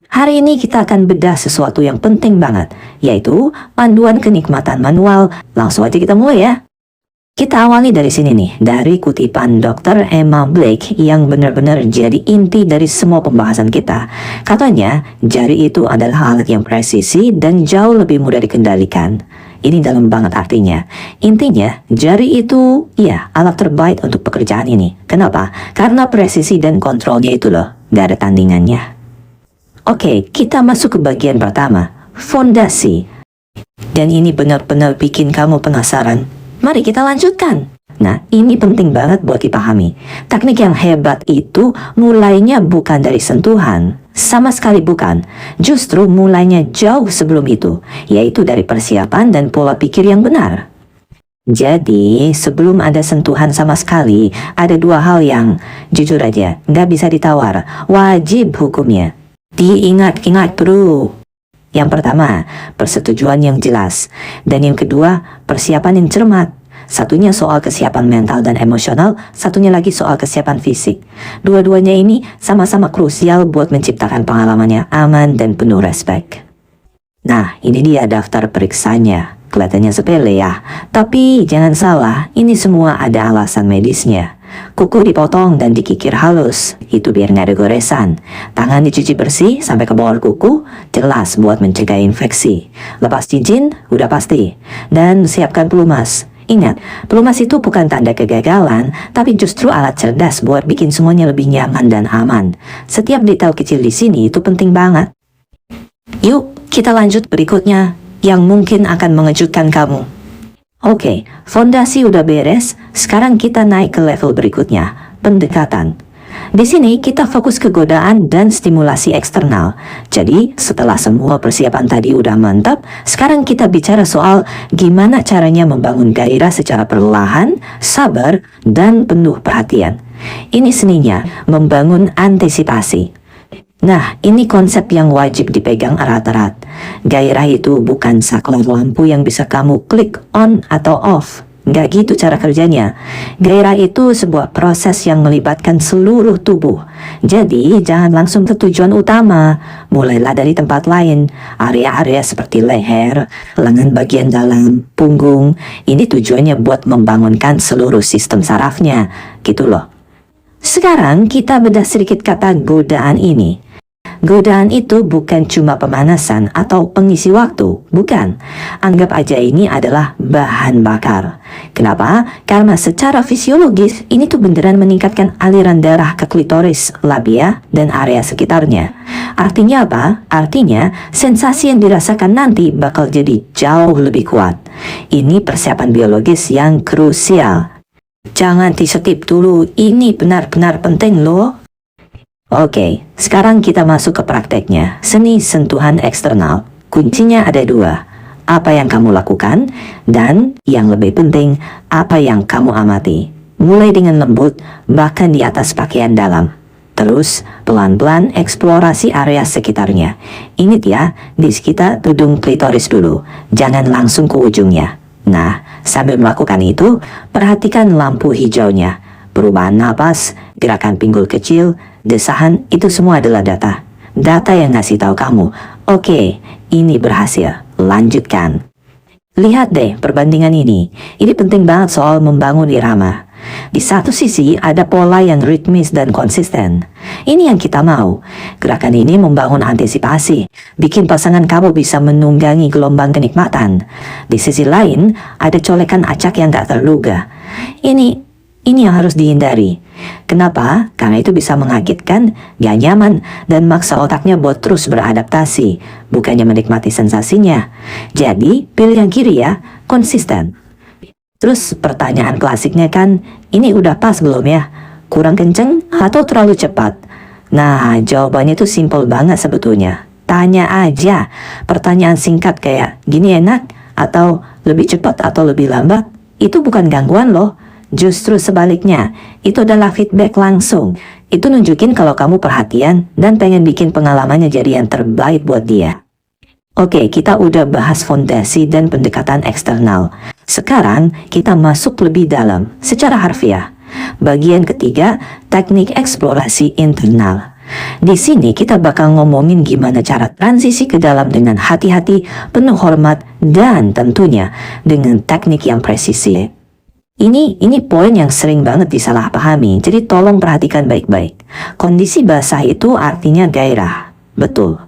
Hari ini kita akan bedah sesuatu yang penting banget, yaitu panduan kenikmatan manual. Langsung aja kita mulai ya. Kita awali dari sini nih, dari kutipan Dr. Emma Blake yang benar-benar jadi inti dari semua pembahasan kita. Katanya, jari itu adalah alat yang presisi dan jauh lebih mudah dikendalikan. Ini dalam banget artinya. Intinya, jari itu, ya, alat terbaik untuk pekerjaan ini. Kenapa? Karena presisi dan kontrolnya itu loh, gak ada tandingannya. Oke, kita masuk ke bagian pertama, fondasi. Dan ini benar-benar bikin kamu penasaran. Mari kita lanjutkan. Nah, ini penting banget buat dipahami. Teknik yang hebat itu mulainya bukan dari sentuhan. Sama sekali bukan. Justru mulainya jauh sebelum itu, yaitu dari persiapan dan pola pikir yang benar. Jadi, sebelum ada sentuhan sama sekali, ada dua hal yang, jujur aja, nggak bisa ditawar. Wajib hukumnya. Diingat-ingat bro. Yang pertama, persetujuan yang jelas. Dan yang kedua, persiapan yang cermat. Satunya soal kesiapan mental dan emosional, satunya lagi soal kesiapan fisik. Dua-duanya ini sama-sama krusial buat menciptakan pengalaman yang aman dan penuh respek. Nah, ini dia daftar periksanya. Kelihatannya sepele ya, tapi jangan salah, ini semua ada alasan medisnya. Kuku dipotong dan dikikir halus, itu biar nggak ada goresan. Tangan dicuci bersih sampai ke bawah kuku, jelas buat mencegah infeksi. Lepas cincin, udah pasti. Dan siapkan pelumas. Ingat, pelumas itu bukan tanda kegagalan, tapi justru alat cerdas buat bikin semuanya lebih nyaman dan aman. Setiap detail kecil di sini itu penting banget. Yuk, kita lanjut berikutnya, yang mungkin akan mengejutkan kamu. Oke, fondasi udah beres, sekarang kita naik ke level berikutnya, pendekatan. Di sini kita fokus ke godaan dan stimulasi eksternal. Jadi, setelah semua persiapan tadi udah mantap, sekarang kita bicara soal gimana caranya membangun gairah secara perlahan, sabar, dan penuh perhatian. Ini seninya, membangun antisipasi. Nah, ini konsep yang wajib dipegang erat-erat. Gairah itu bukan saklar lampu yang bisa kamu klik on atau off. Nggak gitu cara kerjanya. Gairah itu sebuah proses yang melibatkan seluruh tubuh. Jadi, jangan langsung ke tujuan utama. Mulailah dari tempat lain. Area-area seperti leher, lengan bagian dalam, punggung. Ini tujuannya buat membangunkan seluruh sistem sarafnya. Gitu loh. Sekarang kita bedah sedikit kata godaan ini. Godaan itu bukan cuma pemanasan atau pengisi waktu, bukan. Anggap aja ini adalah bahan bakar. Kenapa? Karena secara fisiologis ini tuh beneran meningkatkan aliran darah ke klitoris, labia, dan area sekitarnya. Artinya apa? Artinya sensasi yang dirasakan nanti bakal jadi jauh lebih kuat. Ini persiapan biologis yang krusial. Jangan di-skip dulu, ini benar-benar penting loh. Oke, sekarang kita masuk ke prakteknya. Seni sentuhan eksternal. Kuncinya ada dua. Apa yang kamu lakukan, dan yang lebih penting, apa yang kamu amati. Mulai dengan lembut, bahkan di atas pakaian dalam. Terus, pelan-pelan eksplorasi area sekitarnya. Ingat ya, di sekitar tudung klitoris dulu. Jangan langsung ke ujungnya. Nah, sambil melakukan itu, perhatikan lampu hijaunya. Perubahan napas, gerakan pinggul kecil, desahan, itu semua adalah data. Data yang ngasih tahu kamu, oke, ini berhasil, lanjutkan. Lihat deh perbandingan ini. Ini penting banget soal membangun irama. Di satu sisi ada pola yang ritmis dan konsisten. Ini yang kita mau. Gerakan ini membangun antisipasi, bikin pasangan kamu bisa menunggangi gelombang kenikmatan. Di sisi lain ada colekan acak yang gak terduga. Ini yang harus dihindari. Kenapa? Karena itu bisa mengagetkan, gak nyaman, dan maksa otaknya buat terus beradaptasi, bukannya menikmati sensasinya. Jadi, pilih yang kiri ya, konsisten. Terus pertanyaan klasiknya kan, ini udah pas belum ya? Kurang kenceng atau terlalu cepat? Nah, jawabannya itu simple banget sebetulnya. Tanya aja, pertanyaan singkat kayak, gini enak? Atau lebih cepat atau lebih lambat? Itu bukan gangguan loh. Justru sebaliknya, itu adalah feedback langsung. Itu nunjukin kalau kamu perhatian dan pengen bikin pengalamannya jadi yang terbaik buat dia. Oke, kita udah bahas fondasi dan pendekatan eksternal. Sekarang kita masuk lebih dalam, secara harfiah. Bagian ketiga, teknik eksplorasi internal. Di sini kita bakal ngomongin gimana cara transisi ke dalam dengan hati-hati, penuh hormat, dan tentunya dengan teknik yang presisi. Ini poin yang sering banget disalahpahami, jadi tolong perhatikan baik-baik. Kondisi basah itu artinya gairah, betul.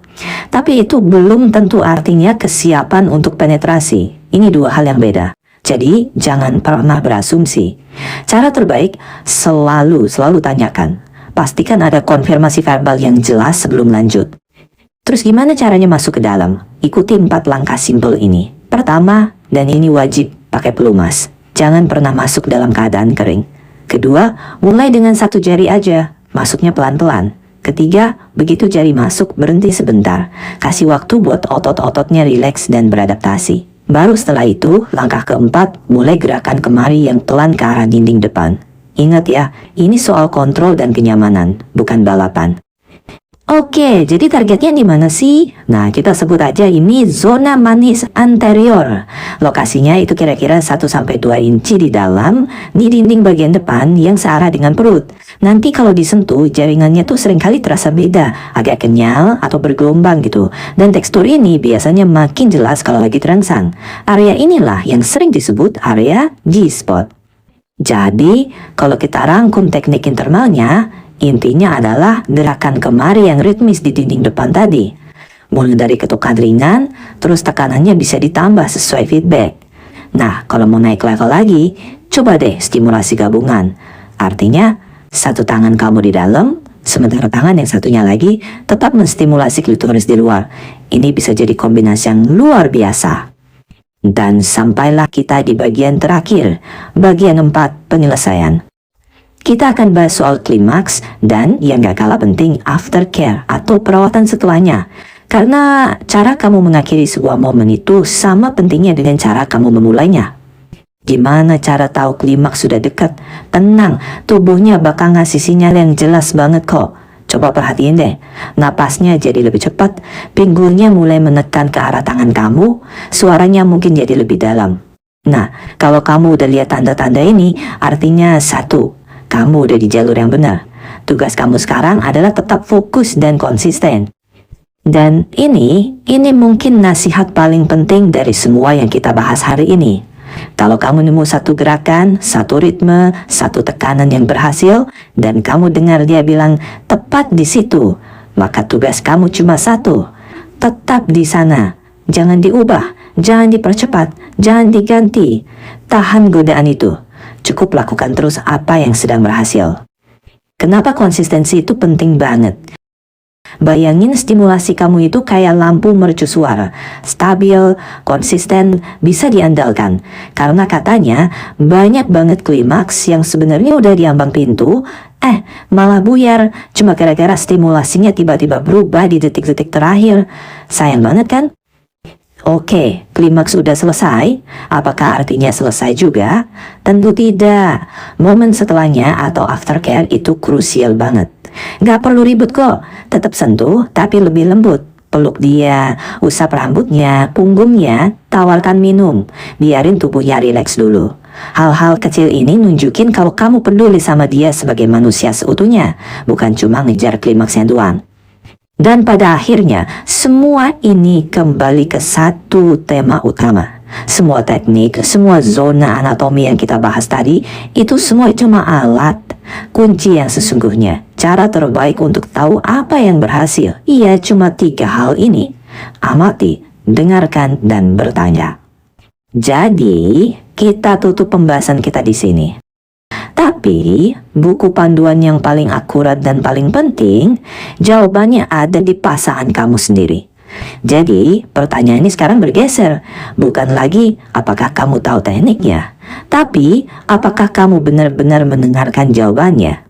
Tapi itu belum tentu artinya kesiapan untuk penetrasi. Ini dua hal yang beda. Jadi jangan pernah berasumsi. Cara terbaik selalu tanyakan. Pastikan ada konfirmasi verbal yang jelas sebelum lanjut. Terus gimana caranya masuk ke dalam? Ikuti 4 langkah simpel ini. Pertama, dan ini wajib pakai pelumas. Jangan pernah masuk dalam keadaan kering. Kedua, mulai dengan 1 jari aja. Masuknya pelan-pelan. Ketiga, begitu jari masuk, berhenti sebentar. Kasih waktu buat otot-ototnya rileks dan beradaptasi. Baru setelah itu, langkah keempat, mulai gerakan kemari yang pelan ke arah dinding depan. Ingat ya, ini soal kontrol dan kenyamanan, bukan balapan. Oke, jadi targetnya di mana sih? Nah, kita sebut aja ini zona manis anterior. Lokasinya itu kira-kira 1-2 inci di dalam, di dinding bagian depan yang searah dengan perut. Nanti kalau disentuh, jaringannya tuh seringkali terasa beda, agak kenyal atau bergelombang gitu. Dan tekstur ini biasanya makin jelas kalau lagi terangsang. Area inilah yang sering disebut area G-spot. Jadi, kalau kita rangkum teknik internalnya, intinya adalah gerakan kemari yang ritmis di dinding depan tadi. Mulai dari ketukan ringan, terus tekanannya bisa ditambah sesuai feedback. Nah, kalau mau naik level lagi, coba deh stimulasi gabungan. Artinya, 1 tangan kamu di dalam, sementara tangan yang satunya lagi tetap menstimulasi klitoris di luar. Ini bisa jadi kombinasi yang luar biasa. Dan sampailah kita di bagian terakhir, bagian 4, penyelesaian. Kita akan bahas soal klimaks dan yang gak kalah penting aftercare atau perawatan setelahnya. Karena cara kamu mengakhiri sebuah momen itu sama pentingnya dengan cara kamu memulainya. Gimana cara tahu klimaks sudah dekat? Tenang, tubuhnya bakal ngasih sinyal yang jelas banget kok. Coba perhatiin deh, napasnya jadi lebih cepat, pinggulnya mulai menekan ke arah tangan kamu, suaranya mungkin jadi lebih dalam. Nah, kalau kamu udah lihat tanda-tanda ini, artinya 1, kamu udah di jalur yang benar. Tugas kamu sekarang adalah tetap fokus dan konsisten. Dan ini mungkin nasihat paling penting dari semua yang kita bahas hari ini. Kalau kamu nemu 1 gerakan, 1 ritme, 1 tekanan yang berhasil, dan kamu dengar dia bilang tepat di situ, maka tugas kamu cuma 1. Tetap di sana. Jangan diubah, jangan dipercepat, jangan diganti. Tahan godaan itu. Cukup lakukan terus apa yang sedang berhasil. Kenapa konsistensi itu penting banget? Bayangin stimulasi kamu itu kayak lampu mercusuar, stabil, konsisten, bisa diandalkan. Karena katanya banyak banget klimaks yang sebenarnya udah di ambang pintu, malah buyar cuma gara-gara stimulasinya tiba-tiba berubah di detik-detik terakhir. Sayang banget kan? Oke, klimaks sudah selesai. Apakah artinya selesai juga? Tentu tidak. Momen setelahnya atau aftercare itu krusial banget. Gak perlu ribut kok. Tetap sentuh tapi lebih lembut. Peluk dia, usap rambutnya, punggungnya, tawarkan minum. Biarin tubuhnya rileks dulu. Hal-hal kecil ini nunjukin kalau kamu peduli sama dia sebagai manusia seutuhnya, bukan cuma ngejar klimaksnya doang. Dan pada akhirnya, semua ini kembali ke 1 tema utama. Semua teknik, semua zona anatomi yang kita bahas tadi, itu semua cuma alat. Kunci yang sesungguhnya, cara terbaik untuk tahu apa yang berhasil, iya cuma 3 hal ini. Amati, dengarkan, dan bertanya. Jadi, kita tutup pembahasan kita di sini. Tapi, buku panduan yang paling akurat dan paling penting, jawabannya ada di pasangan kamu sendiri. Jadi, pertanyaan ini sekarang bergeser. Bukan lagi, apakah kamu tahu tekniknya? Tapi, apakah kamu benar-benar mendengarkan jawabannya?